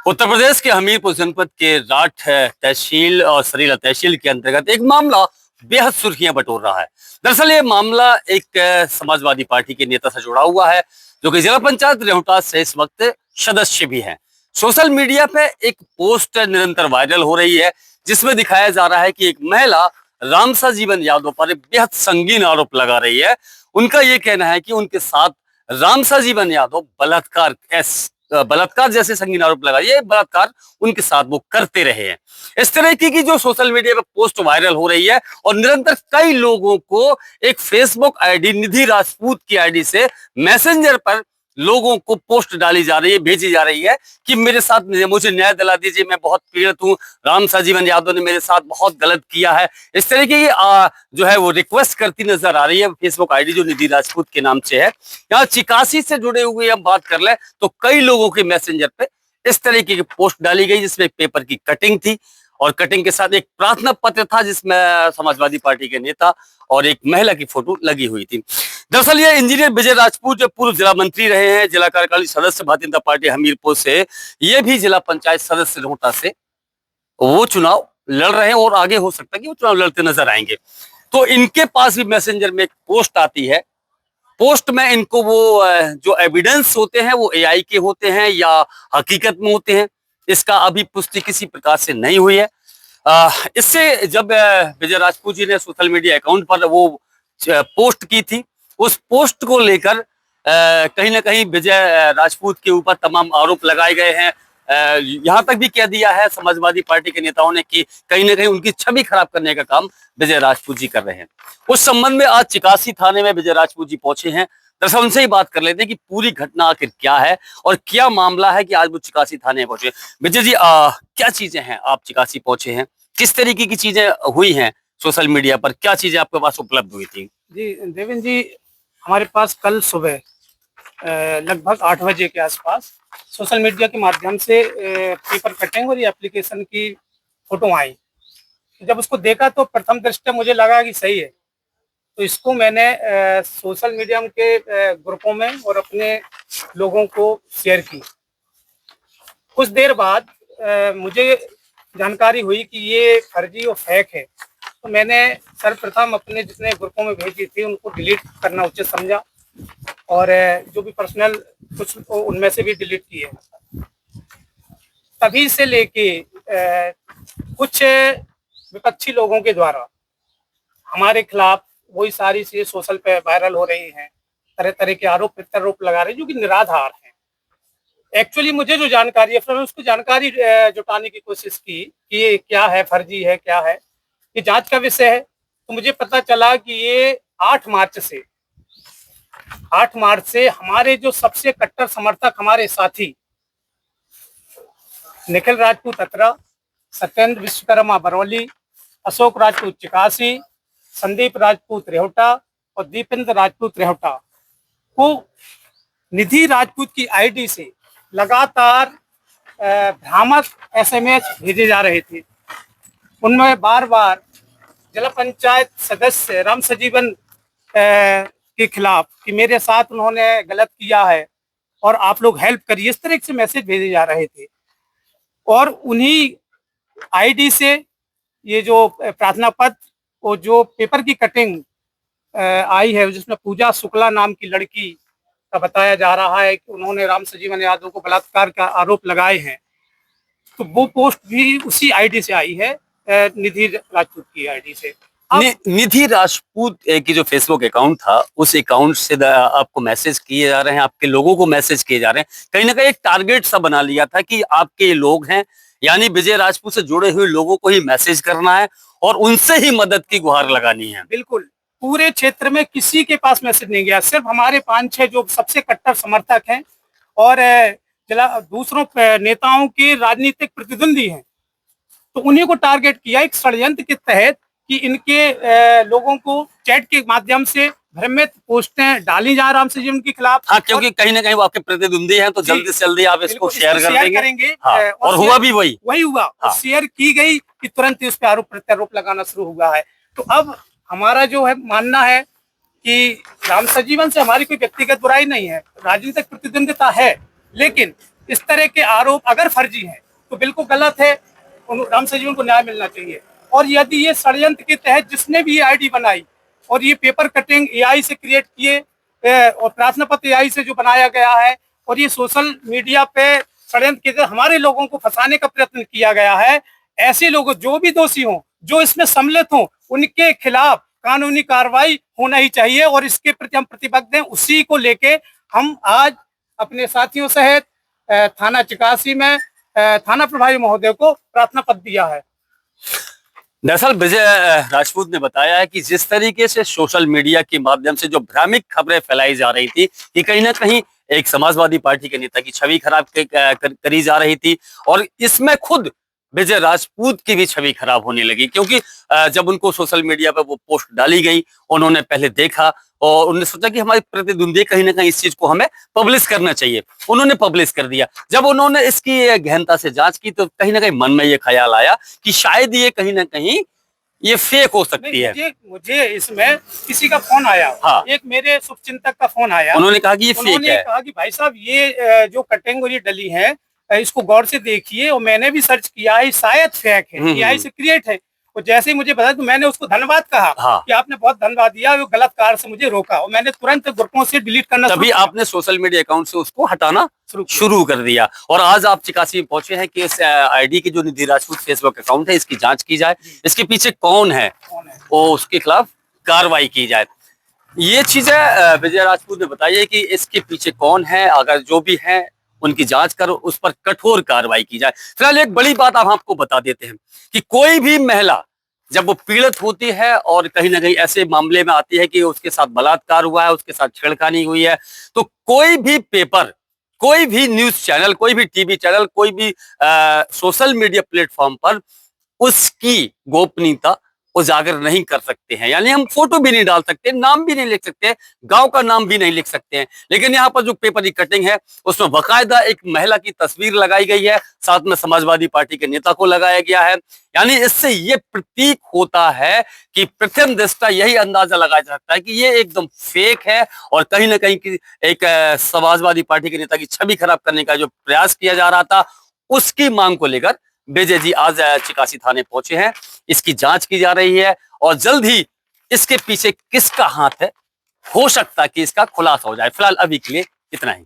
उत्तर प्रदेश के हमीरपुर जनपद के राठ तहसील और सरीला तहसील के अंतर्गत एक मामला बेहद सुर्खियां बटोर रहा है। दरअसल ये मामला एक समाजवादी पार्टी के नेता से जुड़ा हुआ है, जो कि जिला पंचायत रेहुटा से इस वक्त सदस्य भी हैं। सोशल मीडिया पे एक पोस्ट निरंतर वायरल हो रही है, जिसमें दिखाया जा रहा है कि एक महिला रामसा जीवन यादव पर एक बेहद संगीन आरोप लगा रही है। उनका ये कहना है कि उनके साथ रामसा जीवन यादव बलात्कार जैसे संगीन आरोप लगा, ये बलात्कार उनके साथ वो करते रहे हैं। इस तरह की जो सोशल मीडिया पे पोस्ट वायरल हो रही है और निरंतर कई लोगों को एक फेसबुक आईडी निधि राजपूत की आईडी से मैसेंजर पर लोगों को पोस्ट डाली जा रही है, भेजी जा रही है कि मेरे साथ मुझे न्याय दिला दीजिए, मैं बहुत पीड़ित हूँ, राम सजीवन यादव ने मेरे साथ बहुत गलत किया है। इस तरह की जो है वो रिक्वेस्ट करती नजर आ रही है फेसबुक आईडी जो निधि राजपूत के नाम से है। यहाँ चिकासी से जुड़े हुए हम बात कर ले तो कई लोगों के मैसेंजर पे इस तरीके की पोस्ट डाली गई, जिसमें एक पेपर की कटिंग थी और कटिंग के साथ एक प्रार्थना पत्र था जिसमें समाजवादी पार्टी के नेता और एक महिला की फोटो लगी हुई थी। दरअसल ये इंजीनियर विजय राजपूत जो पूर्व जिला मंत्री रहे हैं, जिला कार्यकारिणी सदस्य भारतीय जनता पार्टी हमीरपुर से, ये भी जिला पंचायत सदस्य रोहटा से वो चुनाव लड़ रहे हैं और आगे हो सकता है कि वो चुनाव लड़ते नजर आएंगे। तो इनके पास भी मैसेंजर में एक पोस्ट आती है। पोस्ट में इनको वो जो एविडेंस होते हैं वो एआई के होते हैं या हकीकत में होते हैं, इसका अभी पुष्टि किसी प्रकार से नहीं हुई है। इससे जब विजय राजपूत जी ने सोशल मीडिया अकाउंट पर वो पोस्ट की थी, उस पोस्ट को लेकर कहीं ना कहीं विजय राजपूत के ऊपर तमाम आरोप लगाए गए हैं। यहाँ तक भी कह दिया है समाजवादी पार्टी के नेताओं ने कि कहीं ना कहीं उनकी छवि खराब करने का काम विजय राजपूत जी कर रहे हैं। उस संबंध में आज चिकासी थाने में विजय राजपूत जी पहुंचे हैं। दरअसल उनसे ही बात कर लेते हैं कि पूरी घटना आखिर क्या है और क्या मामला है कि आज वो चिकासी थाने पहुंचे। विजय जी, क्या चीजें हैं, आप चिकासी पहुंचे हैं, किस तरीके की चीजें हुई हैं सोशल मीडिया पर, क्या चीजें आपके पास उपलब्ध हुई थी? जी देवेंद्र जी, हमारे पास कल सुबह लगभग 8 बजे के आसपास सोशल मीडिया के माध्यम से पेपर कटिंग और ये एप्लीकेशन की फोटो आई। जब उसको देखा तो प्रथम दृष्टया मुझे लगा कि सही है, तो इसको मैंने सोशल मीडिया के ग्रुपों में और अपने लोगों को शेयर की। कुछ देर बाद मुझे जानकारी हुई कि ये फर्जी और फेक है, तो मैंने सर्वप्रथम अपने जितने ग्रुपों में भेजी थी उनको डिलीट करना उचित समझा और जो भी पर्सनल कुछ उनमें से भी डिलीट किए। तभी से लेके कुछ विपक्षी लोगों के द्वारा हमारे खिलाफ वही सारी चीजें सोशल पे वायरल हो रही हैं, तरह तरह के आरोप प्रत्यारोप लगा रहे हैं जो कि निराधार हैं। एक्चुअली मुझे जो जानकारी है, फिर मैंने उसको जानकारी जुटाने की कोशिश की कि ये क्या है, फर्जी है, क्या है, ये जांच का विषय है। तो मुझे पता चला कि ये 8 मार्च से हमारे जो सबसे कट्टर समर्थक हमारे साथी निखिल राजपूत अतरा, सत्येंद्र विश्वकर्मा बरौली, अशोक राजपूत चिकासी, संदीप राजपूत रेहुटा और दीपेंद्र राजपूत रेहुटा को निधि राजपूत की आईडी से लगातार भ्रामक एसएमएस भेजे जा रहे थे। उनमें बार बार जिला पंचायत सदस्य राम सजीवन के खिलाफ कि मेरे साथ उन्होंने गलत किया है और आप लोग हेल्प करिए, इस तरह से मैसेज भेजे जा रहे थे। और उन्हीं आईडी से ये जो प्रार्थना पत्र और जो पेपर की कटिंग आई है, जिसमें पूजा शुक्ला नाम की लड़की का बताया जा रहा है कि उन्होंने राम सजीवन यादव को बलात्कार का आरोप लगाए हैं, तो वो पोस्ट भी उसी आईडी से आई है, निधि राजपूत की आईडी से। निधि राजपूत की जो फेसबुक अकाउंट था, उस अकाउंट से आपको मैसेज किए जा रहे हैं, आपके लोगों को मैसेज किए जा रहे हैं। कहीं ना कहीं एक टारगेट सा बना लिया था कि आपके लोग हैं, यानी विजय राजपूत से जुड़े हुए लोगों को ही मैसेज करना है और उनसे ही मदद की गुहार लगानी है। बिल्कुल, पूरे क्षेत्र में किसी के पास मैसेज नहीं गया, सिर्फ हमारे 5-6 जो सबसे कट्टर समर्थक हैं और दूसरों नेताओं के राजनीतिक प्रतिद्वंदी हैं, तो उन्हीं को टारगेट किया एक षड्यंत्र के तहत कि इनके लोगों को चैट के माध्यम से भ्रमित पोस्टें डाली जा राम सजीवन के खिलाफ। हाँ, क्योंकि कहीं ना कहीं वो आपके प्रतिद्वंदी हैं, तो जल्दी से जल्दी आप इसको शेयर करेंगे। हाँ, और हुआ भी वही हुआ। हाँ। शेयर की गई कि तुरंत इस पे आरोप प्रत्यारोप लगाना शुरू हुआ है। तो अब हमारा जो है मानना है कि राम सजीवन से हमारी कोई व्यक्तिगत बुराई नहीं है, राजनीतिक प्रतिद्वंदिता है, लेकिन इस तरह के आरोप अगर फर्जी हैं तो बिल्कुल गलत है। रामसर जी उनको न्याय मिलना चाहिए। और यदि ये षड्यंत्र के तहत जिसने भी ये आईडी बनाई और ये पेपर कटिंग एआई से क्रिएट किए और प्रार्थना पत्र एआई से जो बनाया गया है और ये सोशल मीडिया पे षड्यंत्र के तहत हमारे लोगों को फंसाने का प्रयत्न किया गया है, ऐसे लोग जो भी दोषी हों, जो इसमें सम्मिलित हों, उनके खिलाफ कानूनी कार्रवाई होना ही चाहिए और इसके प्रति हम प्रतिबद्ध हैं। उसी को लेके हम आज अपने साथियों सहित थाना चिकासी में थाना प्रभारी महोदय को प्रार्थना पत्र दिया है। दरअसल विजय राजपूत ने बताया है कि जिस तरीके से सोशल मीडिया के माध्यम से जो भ्रामक खबरें फैलाई जा रही थी कि कहीं ना कहीं एक समाजवादी पार्टी के नेता की छवि खराब करी जा रही थी, और इसमें खुद विजय राजपूत की भी छवि खराब होने लगी, क्योंकि जब उनको सोशल मीडिया पर वो पोस्ट डाली गई, उन्होंने पहले देखा और उन्होंने सोचा कि हमारे प्रतिद्वंदी कहीं ना कहीं इस चीज को हमें पब्लिश करना चाहिए। उन्होंने पब्लिश कर दिया। जब उन्होंने इसकी गहनता से जांच की तो कहीं ना कहीं मन में ये ख्याल आया कि शायद ये कहीं ना कहीं ये फेक हो सकती है। मुझे इसमें किसी का फोन आया। हाँ। एक मेरे शुभचिंतक का फोन आया। उन्होंने कहा कि ये फेक है। उन्होंने कहा कि भाई साहब ये जो कैटेगरी डली है इसको गौर से देखिए, और मैंने भी सर्च किया है, शायद फेक है, एआई से क्रिएट है। और जैसे ही मुझे पता तो मैंने उसको धन्यवाद कहा। हाँ। कि आपने बहुत धन्यवाद दिया, वो गलत कार्य से मुझे रोका और मैंने तुरंत ग्रुपों से डिलीट करना तभी आपने सोशल मीडिया अकाउंट से उसको हटाना शुरू कर दिया। और आज आप चिकासी में पहुंचे हैं कि इस आईडी की जो निधि राजपूत फेसबुक अकाउंट है इसकी जांच की जाए, इसके पीछे कौन है और उसके खिलाफ कार्रवाई की जाए। ये चीजें विजय राजपूत ने बताई है कि इसके पीछे कौन है, अगर जो भी है उनकी जांच कर उस पर कठोर कार्रवाई की जाए। फिलहाल एक बड़ी बात हम आपको बता देते हैं कि कोई भी महिला जब वो पीड़ित होती है और कहीं ना कहीं ऐसे मामले में आती है कि उसके साथ बलात्कार हुआ है, उसके साथ छेड़खानी हुई है, तो कोई भी पेपर, कोई भी न्यूज चैनल, कोई भी टीवी चैनल, कोई भी सोशल मीडिया प्लेटफॉर्म पर उसकी गोपनीयता उजागर नहीं कर सकते हैं। यानी हम फोटो भी नहीं डाल सकते, नाम भी नहीं लिख सकते, गांव का नाम भी नहीं लिख सकते हैं। लेकिन यहाँ पर जो पेपर की कटिंग है उसमें बाकायदा एक महिला की तस्वीर लगाई गई है, साथ में समाजवादी पार्टी के नेता को लगाया गया है। यानी इससे ये प्रतीक होता है कि प्रथम दृष्टा यही अंदाजा लगाया जा सकता है कि ये एकदम फेक है और कहीं ना कहीं एक समाजवादी पार्टी के नेता की छवि खराब करने का जो प्रयास किया जा रहा था, उसकी मांग को लेकर विजय जी आज चिकासी थाने पहुंचे हैं। इसकी जांच की जा रही है और जल्द ही इसके पीछे किसका हाथ है, हो सकता है कि इसका खुलासा हो जाए। फिलहाल अभी के लिए इतना ही।